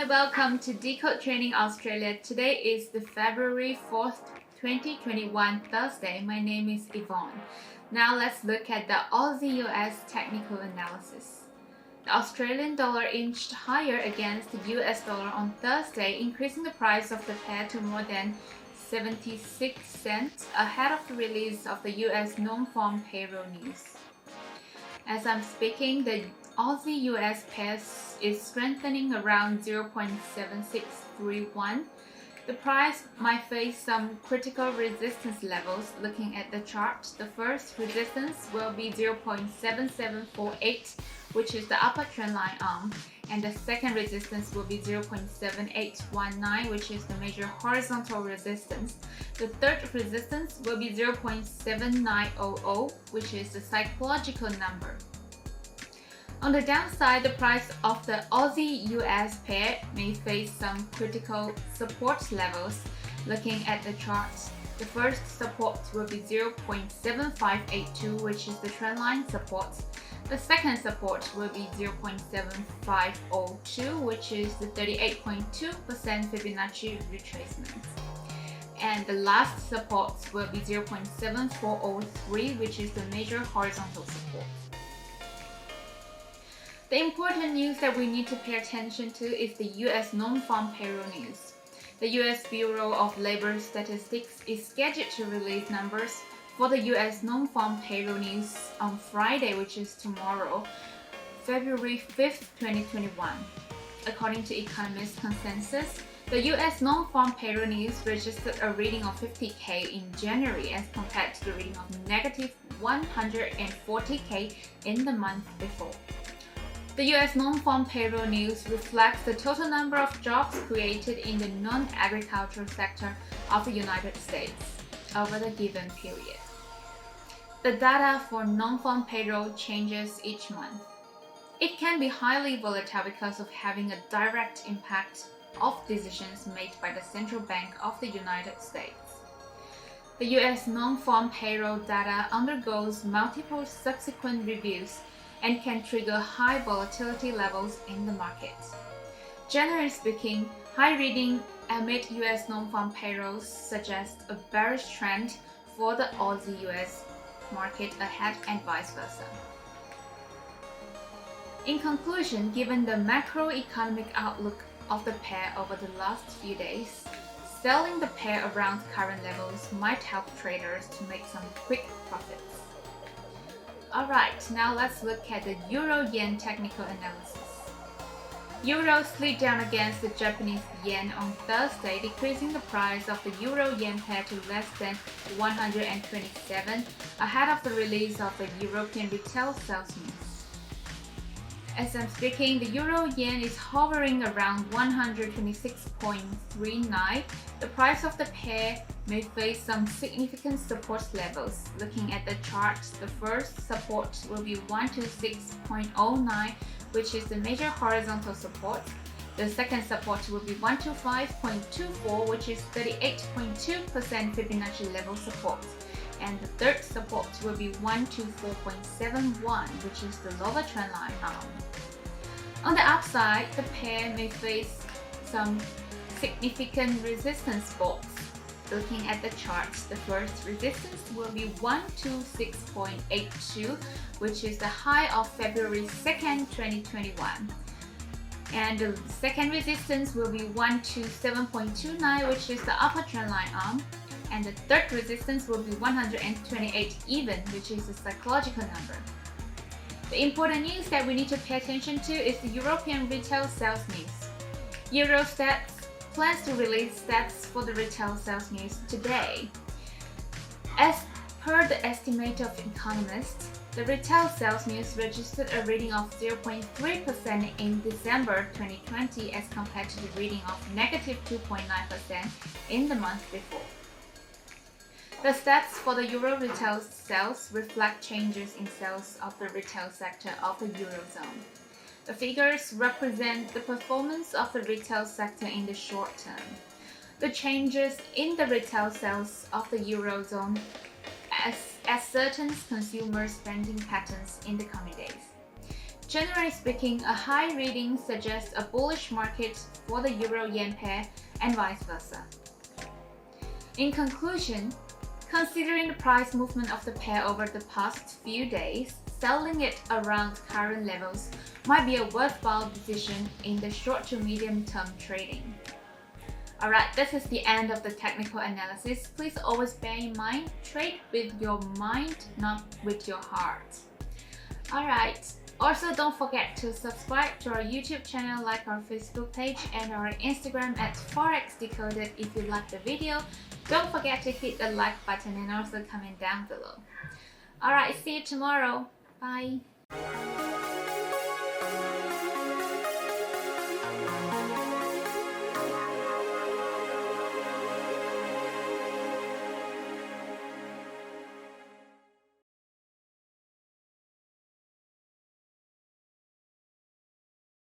welcome to Decode Training Australia. Today is the February 4th, 2021 Thursday. My name is Yvonne. Now let's look at the Aussie-US technical analysis. The Australian dollar inched higher against the US dollar on Thursday, increasing the price of the pair to more than 76 cents ahead of the release of the US Nonfarm Payroll news. As I'm speaking, the Aussie-US pair is strengthening around 0.7631. The price might face some critical resistance levels. Looking at the chart, the first resistance will be 0.7748, which is the upper trendline arm, and the second resistance will be 0.7819, which is the major horizontal resistance. The third resistance will be 0.7900, which is the psychological number. On the downside, the price of the Aussie-US pair may face some critical support levels. Looking at the charts, the first support will be 0.7582, which is the trendline support. The second support will be 0.7502, which is the 38.2% Fibonacci retracement. And the last support will be 0.7403, which is the major horizontal support. The important news that we need to pay attention to is the US Nonfarm Payroll news. The US Bureau of Labor Statistics is scheduled to release numbers for the US Nonfarm Payroll news on Friday, which is tomorrow, February 5th, 2021. According to economist consensus, the US Nonfarm Payroll news registered a reading of 50K in January as compared to the reading of negative 140K in the month before. The US Nonfarm Payroll news reflects the total number of jobs created in the non-agricultural sector of the United States over the given period. The data for non-farm payroll changes each month. It can be highly volatile because of having a direct impact of decisions made by the Central Bank of the United States. The US non-farm payroll data undergoes multiple subsequent reviews and can trigger high volatility levels in the market. Generally speaking, high reading amid US non-farm payrolls suggest a bearish trend for the Aussie-US market ahead and vice versa. In conclusion, given the macroeconomic outlook of the pair over the last few days, selling the pair around current levels might help traders to make some quick profits. Alright, now let's look at the Euro-Yen technical analysis. Euro slid down against the Japanese yen on Thursday, decreasing the price of the Euro-Yen pair to less than 127 ahead of the release of the European retail sales news. As I'm speaking, the Euro-Yen is hovering around 126.39. The price of the pair may face some significant support levels. Looking at the chart, the first support will be 126.09, which is the major horizontal support. The second support will be 125.24, which is 38.2% Fibonacci level support. And the third support will be 124.71, which is the lower trendline arm. On the upside, the pair may face some significant resistance spots. Looking at the charts, the first resistance will be 126.82, which is the high of February 2nd, 2021. And the second resistance will be 127.29, which is the upper trendline arm. And the third resistance will be 128 even, which is the psychological number. The important news that we need to pay attention to is the European retail sales news. Eurostat plans to release stats for the retail sales news today. As per the estimate of economists, the retail sales news registered a reading of 0.3% in December 2020 as compared to the reading of negative 2.9% in the month before. The stats for the Euro retail sales reflect changes in sales of the retail sector of the Eurozone. The figures represent the performance of the retail sector in the short term. The changes in the retail sales of the Eurozone ascertains consumer spending patterns in the coming days. Generally speaking, a high reading suggests a bullish market for the euro-yen pair and vice versa. In conclusion, considering the price movement of the pair over the past few days, selling it around current levels might be a worthwhile decision in the short to medium term trading. Alright, this is the end of the technical analysis. Please always bear in mind, trade with your mind, not with your heart. Alright, also don't forget to subscribe to our YouTube channel, like our Facebook page and our Instagram at Forex Decoded. If you like the video, don't forget to hit the like button and also comment down below. Alright, see you tomorrow. Bye.